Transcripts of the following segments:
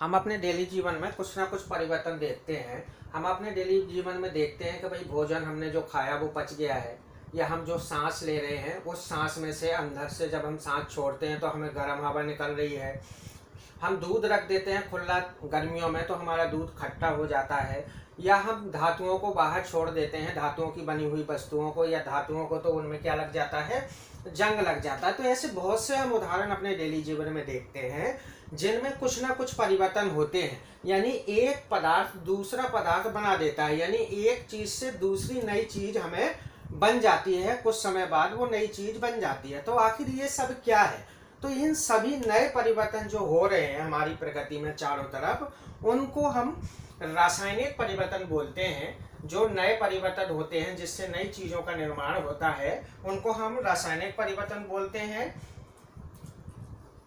हम अपने डेली जीवन में कुछ ना कुछ परिवर्तन देखते हैं। हम अपने डेली जीवन में देखते हैं कि भाई भोजन हमने जो खाया वो पच गया है, या हम जो सांस ले रहे हैं उस सांस में से अंदर से जब हम सांस छोड़ते हैं तो हमें गर्म हवा निकल रही है। हम दूध रख देते हैं खुला गर्मियों में तो हमारा दूध खट्टा हो जाता है, या हम धातुओं को बाहर छोड़ देते हैं, धातुओं की बनी हुई वस्तुओं को या धातुओं को, तो उनमें क्या लग जाता है, जंग लग जाता है। तो ऐसे बहुत से हम उदाहरण अपने डेली जीवन में देखते हैं जिनमें कुछ ना कुछ परिवर्तन होते हैं। यानी एक पदार्थ दूसरा पदार्थ बना देता है, यानी एक चीज से दूसरी नई चीज हमें बन जाती है, कुछ समय बाद वो नई चीज बन जाती है। तो आखिर ये सब क्या है? तो इन सभी नए परिवर्तन जो हो रहे हैं हमारी प्रकृति में चारों तरफ, उनको हम रासायनिक परिवर्तन बोलते हैं। जो नए परिवर्तन होते हैं जिससे नई चीजों का निर्माण होता है उनको हम रासायनिक परिवर्तन बोलते हैं।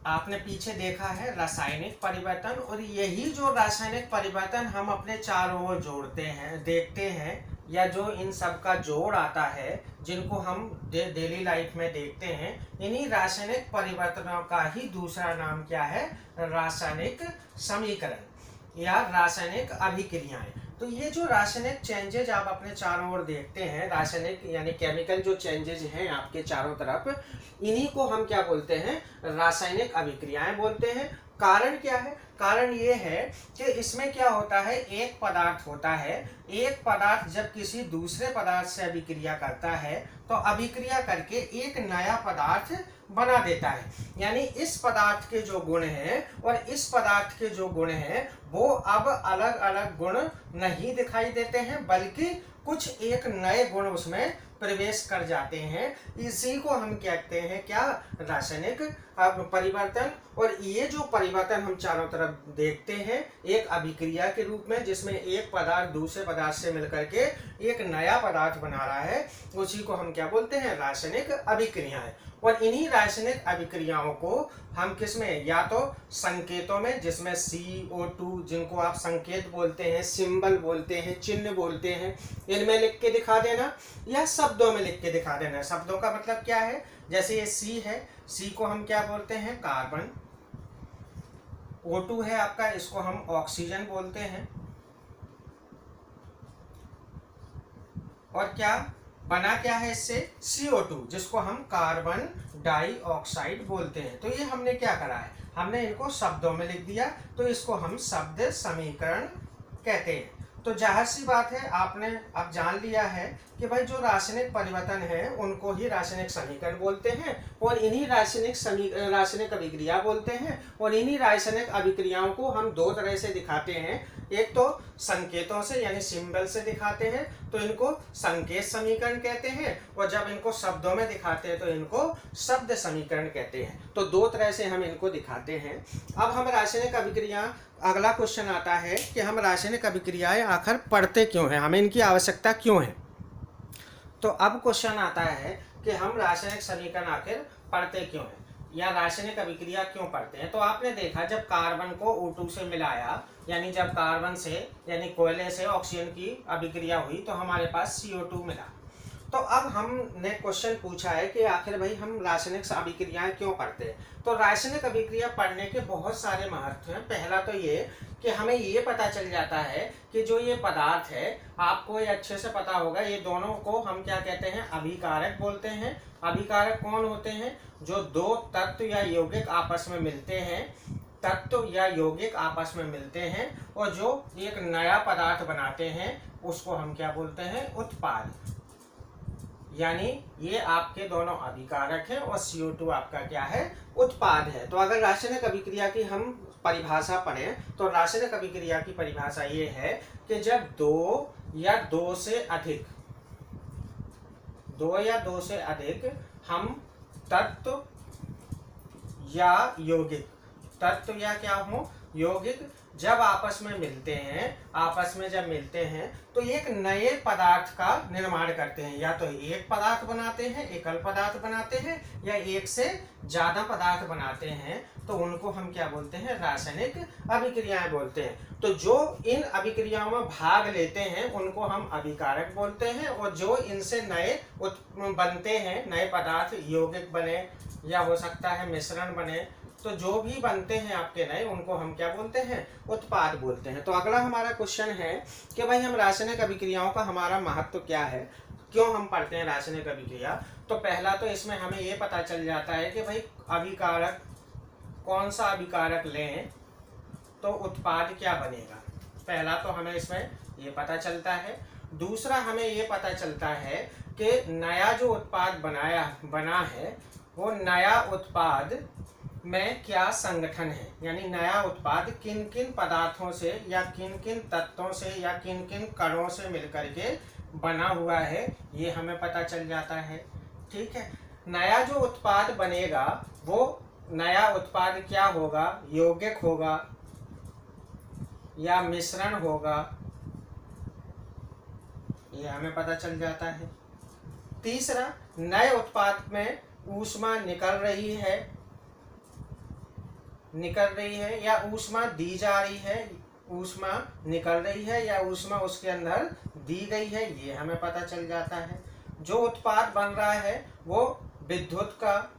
आपने पीछे देखा है रासायनिक परिवर्तन, और यही जो रासायनिक परिवर्तन हम अपने चारों ओर जोड़ते हैं, देखते हैं, या जो इन सब का जोड़ आता है जिनको हम डेली लाइफ में देखते हैं, इन्हीं रासायनिक परिवर्तनों का ही दूसरा नाम क्या है? रासायनिक समीकरण या रासायनिक अभिक्रियाएं। तो ये जो रासायनिक चेंजेज आप अपने चारों ओर देखते हैं, रासायनिक यानी केमिकल जो चेंजेज हैं आपके चारों तरफ, इन्हीं को हम क्या बोलते हैं? रासायनिक अभिक्रियाएं बोलते हैं। कारण क्या है? कारण ये है कि इसमें क्या होता है, एक पदार्थ होता है, एक पदार्थ जब किसी दूसरे पदार्थ से अभिक्रिया करता है तो अभिक्रिया करके एक नया पदार्थ बना देता है। यानी इस पदार्थ के जो गुण हैं और इस पदार्थ के जो गुण हैं वो अब अलग अलग गुण नहीं दिखाई देते हैं, बल्कि कुछ एक नए गुण उसमें प्रवेश कर जाते हैं। इसी को हम कहते हैं क्या? रासायनिक परिवर्तन। और ये जो परिवर्तन हम चारों तरफ देखते हैं एक अभिक्रिया के रूप में, जिसमें एक पदार्थ दूसरे पदार्थ से मिलकर के एक नया पदार्थ बना रहा है, उसी को हम क्या बोलते हैं? रासायनिक अभिक्रियाएं। और इन्हीं रासायनिक अभिक्रियाओं को हम किसमें? या तो संकेतों में, जिसमें CO2 जिनको आप संकेत बोलते हैं, सिंबल बोलते हैं, चिन्ह बोलते हैं, इनमें लिख के दिखा देना, या शब्दों में लिख के दिखा देना। शब्दों का मतलब क्या है? जैसे ये C है, C को हम क्या बोलते हैं? कार्बन। O2 है आपका, इसको हम ऑक्सीजन बोलते हैं। और क्या बना क्या है इससे? CO2, जिसको हम कार्बन डाइऑक्साइड बोलते हैं। तो ये हमने क्या करा है? हमने इनको शब्दों में लिख दिया, तो इसको हम शब्द समीकरण कहते हैं। तो जाहिर सी बात है आपने अब जान लिया है कि भाई जो रासायनिक परिवर्तन है उनको ही रासायनिक समीकरण बोलते हैं, और इन्हीं रासायनिक अभिक्रिया बोलते हैं। और इन्हीं रासायनिक अभिक्रियाओं को हम दो तरह से दिखाते हैं। एक तो संकेतों से यानी सिंबल से दिखाते हैं, तो इनको संकेत समीकरण कहते हैं, और जब इनको शब्दों में दिखाते हैं तो इनको शब्द समीकरण कहते हैं। तो दो तरह से हम इनको दिखाते हैं। अब हम रासायनिक अभिक्रिया, अगला क्वेश्चन आता है कि हम रासायनिक अभिक्रियाएं आखिर पढ़ते क्यों हैं, हमें इनकी आवश्यकता क्यों है। तो अब क्वेश्चन आता है कि हम रासायनिक समीकरण आखिर पढ़ते क्यों हैं, या रासायनिक अभिक्रिया क्यों पढ़ते हैं। तो आपने देखा जब कार्बन को O2 से मिलाया, यानी जब कार्बन से यानी कोयले से ऑक्सीजन की अभिक्रिया हुई तो हमारे पास CO2 मिला। तो अब हमने क्वेश्चन पूछा है कि आखिर भाई हम रासायनिक अभिक्रियाएं क्यों पढ़ते हैं। तो रासायनिक अभिक्रिया पढ़ने के बहुत सारे महत्व हैं। पहला तो ये कि हमें ये पता चल जाता है कि जो ये पदार्थ है, आपको ये अच्छे से पता होगा, ये दोनों को हम क्या कहते हैं? अभिकारक बोलते हैं। अभिकारक कौन होते हैं? जो दो तत्व या यौगिक आपस में मिलते हैं, तत्व या यौगिक आपस में मिलते हैं और जो एक नया पदार्थ बनाते हैं, उसको हम क्या बोलते हैं? उत्पाद। यानी ये आपके दोनों अभिकारक हैं और CO2 आपका क्या है? उत्पाद है। तो अगर रासायनिक अभिक्रिया की हम परिभाषा पढ़ें तो रासायनिक अभिक्रिया की परिभाषा ये है कि जब दो या दो से अधिक हम तत्व या यौगिक, तत्व या क्या हो? यौगिक जब आपस में मिलते हैं तो एक नए पदार्थ का निर्माण करते हैं। या तो एक पदार्थ बनाते हैं, एकल पदार्थ बनाते हैं, या एक से ज्यादा पदार्थ बनाते हैं, तो उनको हम क्या बोलते हैं? रासायनिक अभिक्रियाएं बोलते हैं। तो जो इन अभिक्रियाओं में भाग लेते हैं उनको हम अभिकारक बोलते हैं, और जो इनसे नए बनते हैं, नए पदार्थ, यौगिक बने या हो सकता है मिश्रण बने, तो जो भी बनते हैं आपके नए उनको हम क्या बोलते हैं, उत्पाद बोलते हैं। तो अगला हमारा क्वेश्चन है कि भाई हम रासायनिक अभिक्रियाओं का हमारा महत्व क्या है, क्यों हम पढ़ते हैं रासायनिक अभिक्रिया। तो पहला तो इसमें हमें ये पता चल जाता है कि भाई अभिकारक, कौन सा अभिकारक लें तो उत्पाद क्या बनेगा, पहला तो हमें इसमें ये पता चलता है। दूसरा हमें ये पता चलता है कि नया जो उत्पाद बना है वो नया उत्पाद में क्या संगठन है, यानी नया उत्पाद किन किन पदार्थों से या किन किन तत्वों से या किन किन कणों से मिलकर के बना हुआ है, ये हमें पता चल जाता है। ठीक है, नया जो उत्पाद बनेगा वो नया उत्पाद क्या होगा, यौगिक होगा या मिश्रण होगा, ये हमें पता चल जाता है। तीसरा, नए उत्पाद में ऊष्मा निकल रही है या ऊष्मा दी जा रही है, ऊष्मा निकल रही है या ऊष्मा उसके अंदर दी गई है, ये हमें पता चल जाता है। जो उत्पाद बन रहा है वो विद्युत का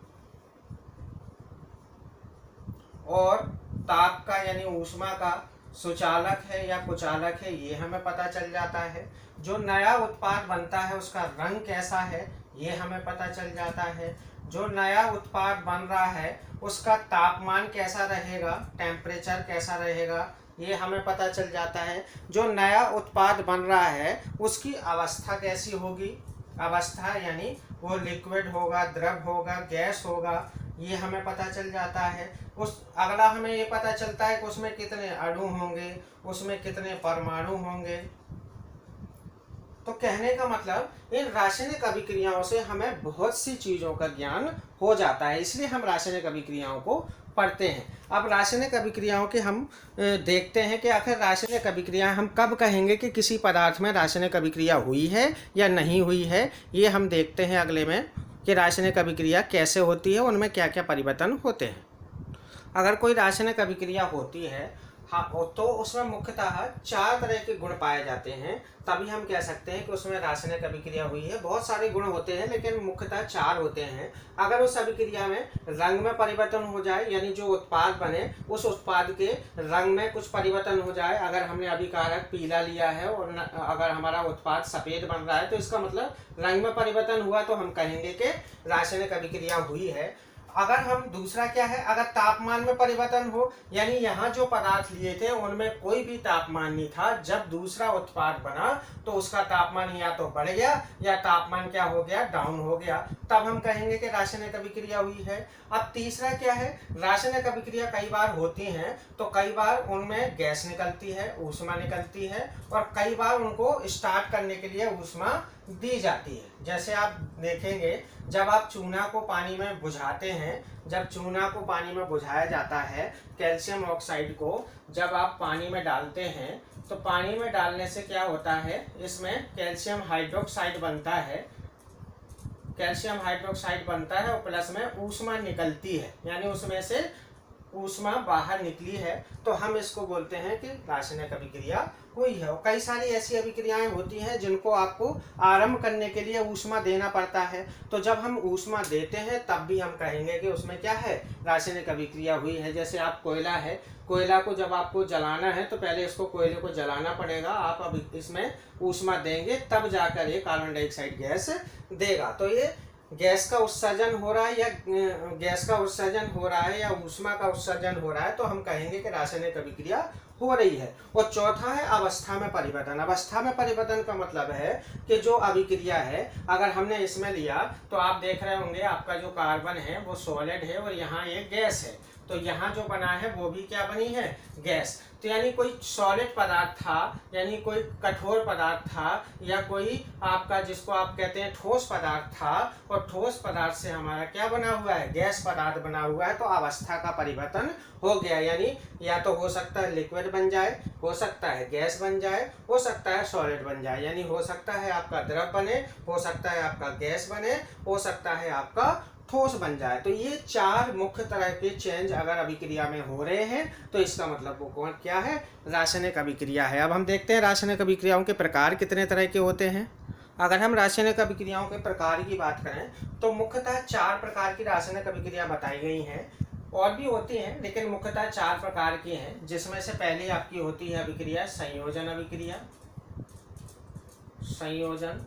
और ताप का यानी ऊष्मा का सुचालक है या कुचालक है, ये हमें पता चल जाता है। जो नया उत्पाद बनता है उसका रंग कैसा है, ये हमें पता चल जाता है। जो नया उत्पाद बन रहा है उसका तापमान कैसा रहेगा, टेम्परेचर कैसा रहेगा, ये हमें पता चल जाता है। जो नया उत्पाद बन रहा है उसकी अवस्था कैसी होगी, अवस्था यानी वो लिक्विड होगा, द्रव होगा, गैस होगा, ये हमें पता चल जाता है। उस अगला हमें ये पता चलता है कि उसमें कितने अणु होंगे, उसमें कितने परमाणु होंगे। तो कहने का मतलब इन रासायनिक अभिक्रियाओं से हमें बहुत सी चीज़ों का ज्ञान हो जाता है, इसलिए हम रासायनिक अभिक्रियाओं को पढ़ते हैं। अब रासायनिक अभिक्रियाओं के हम देखते हैं कि आखिर रासायनिक अभिक्रिया हम कब कहेंगे कि किसी पदार्थ में रासायनिक अभिक्रिया हुई है या नहीं हुई है, ये हम देखते हैं अगले में कि रासायनिक अभिक्रिया कैसे होती है, उनमें क्या क्या परिवर्तन होते हैं। अगर कोई रासायनिक अभिक्रिया होती है तो उसमें मुख्यतः 4 तरह के गुण पाए जाते हैं, तभी हम कह सकते हैं कि उसमें रासायनिक अभिक्रिया हुई है। बहुत सारे गुण होते हैं लेकिन मुख्यतः 4 होते हैं। अगर उस अभिक्रिया में रंग में परिवर्तन हो जाए, यानी जो उत्पाद बने उस उत्पाद के रंग में कुछ परिवर्तन हो जाए, अगर हमने अभिकारक पीला लिया है और अगर हमारा उत्पाद सफ़ेद बन रहा है तो इसका मतलब रंग में परिवर्तन हुआ, तो हम कहेंगे कि रासायनिक अभिक्रिया हुई है। अगर हम दूसरा क्या है, अगर तापमान में परिवर्तन हो, यानी यहाँ जो पदार्थ लिए थे उनमें कोई भी तापमान नहीं था, जब दूसरा उत्पाद बना तो उसका तापमान या तो बढ़ गया या तापमान क्या हो गया, डाउन हो गया, तब हम कहेंगे कि रासायनिक अभिक्रिया हुई है। अब तीसरा क्या है, रासायनिक अभिक्रिया कई बार होती हैं तो कई बार उनमें गैस निकलती है, ऊष्मा निकलती है, और कई बार उनको स्टार्ट करने के लिए ऊष्मा दी जाती है। जैसे आप देखेंगे जब आप चूना को पानी में बुझाते हैं, जब चूना को पानी में बुझाया जाता है, कैल्शियम ऑक्साइड को जब आप पानी में डालते हैं तो पानी में डालने से क्या होता है, इसमें कैल्शियम हाइड्रोक्साइड बनता है, कैल्शियम हाइड्रोक्साइड बनता है और प्लस में ऊष्मा निकलती है, यानी उसमें से ऊष्मा बाहर निकली है, तो हम इसको बोलते हैं कि रासायनिक अभिक्रिया हुई है। और कई सारी ऐसी अभिक्रियाएं होती हैं जिनको आपको आरंभ करने के लिए ऊष्मा देना पड़ता है, तो जब हम ऊष्मा देते हैं तब भी हम कहेंगे कि उसमें क्या है, रासायनिक अभिक्रिया हुई है। जैसे आप कोयला है, कोयला को जब आपको जलाना है तो पहले इसको कोयले को जलाना पड़ेगा, आप अब इसमें ऊष्मा देंगे तब जाकर ये कार्बन डाइऑक्साइड गैस देगा। तो ये गैस का उत्सर्जन हो रहा है या गैस का उत्सर्जन हो रहा है या ऊष्मा का उत्सर्जन हो रहा है, तो हम कहेंगे कि रासायनिक अभिक्रिया हो रही है। और चौथा है अवस्था में परिवर्तन। अवस्था में परिवर्तन का मतलब है कि जो अभिक्रिया है, अगर हमने इसमें लिया तो आप देख रहे होंगे आपका जो कार्बन है वो सॉलिड है और यहाँ ये गैस है, तो यहाँ जो बना है वो भी क्या बनी है, गैस। तो यानी कोई सॉलिड पदार्थ था, यानी कोई कठोर पदार्थ था, या कोई आपका जिसको आप कहते हैं ठोस पदार्थ था, और ठोस पदार्थ से हमारा क्या बना हुआ है, गैस पदार्थ बना हुआ है, तो अवस्था का परिवर्तन हो गया। यानी या तो हो सकता है लिक्विड बन जाए, हो सकता है गैस बन जाए, हो सकता है सॉलिड बन जाए, यानी हो सकता है आपका द्रव बने, हो सकता है आपका गैस बने, हो सकता है आपका ठोस बन जाए। तो ये 4 मुख्य तरह के चेंज अगर अभिक्रिया में हो रहे हैं तो इसका मतलब वो कौन क्या है, रासायनिक अभिक्रिया है। अब हम देखते हैं रासायनिक अभिक्रियाओं के प्रकार कितने तरह के होते हैं। अगर हम रासायनिक अभिक्रियाओं के प्रकार की बात करें तो मुख्यतः 4 प्रकार की रासायनिक अभिक्रिया बताई गई हैं, और भी होती हैं लेकिन मुख्यतः 4 प्रकार की हैं, जिसमें से पहली आपकी होती है अभिक्रिया संयोजन अभिक्रिया, संयोजन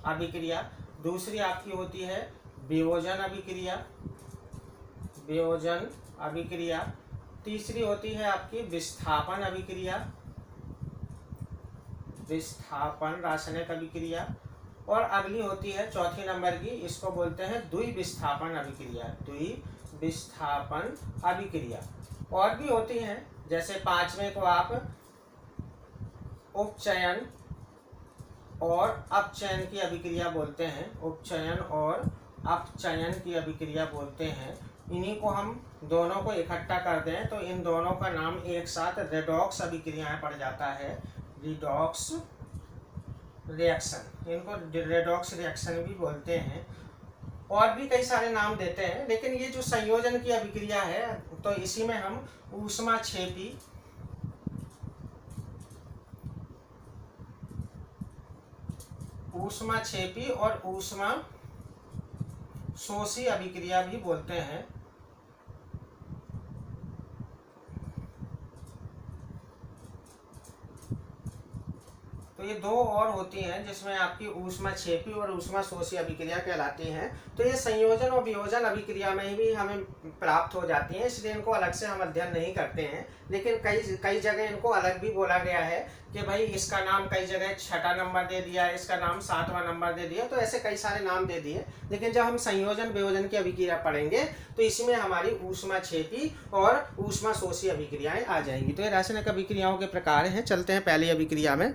अभिक्रिया। दूसरी आपकी होती है वियोजन अभिक्रिया, वियोजन अभिक्रिया। तीसरी होती है आपकी विस्थापन अभिक्रिया, विस्थापन रासायनिक अभिक्रिया। और अगली होती है चौथी नंबर की, इसको बोलते हैं द्विविस्थापन अभिक्रिया, द्विविस्थापन अभिक्रिया। और भी होती हैं, जैसे 5वें को आप उपचयन और अपचयन की अभिक्रिया बोलते हैं, उपचयन और अपचयन की अभिक्रिया बोलते हैं। इन्हीं को हम दोनों को इकट्ठा कर दें तो इन दोनों का नाम एक साथ रेडॉक्स अभिक्रियाएं पड़ जाता है, रिडॉक्स रिएक्शन। इनको रेडॉक्स रिएक्शन भी बोलते हैं। और भी कई सारे नाम देते हैं, लेकिन ये जो संयोजन की अभिक्रिया है तो इसी में हम ऊष्माक्षेपी, ऊष्माक्षेपी और ऊष्मा शोषी अभिक्रिया भी बोलते हैं। तो ये दो और होती हैं जिसमें आपकी ऊष्माक्षेपी और ऊष्माशोषी अभिक्रिया कहलाती हैं। तो ये संयोजन और वियोजन अभिक्रिया में भी हमें प्राप्त हो जाती हैं, इसलिए इनको अलग से हम अध्ययन नहीं करते हैं। लेकिन कई जगह इनको अलग भी बोला गया है कि भाई इसका नाम कई जगह 6वां नंबर दे दिया, इसका नाम 7वां नंबर दे दिया, तो ऐसे कई सारे नाम दे दिए। लेकिन जब हम संयोजन वियोजन की अभिक्रिया पढ़ेंगे तो इसमें हमारी ऊष्माक्षेपी और ऊष्माशोषी अभिक्रियाएं आ जाएंगी। तो ये रासायनिक अभिक्रियाओं के प्रकार हैं। चलते हैं पहली अभिक्रिया में।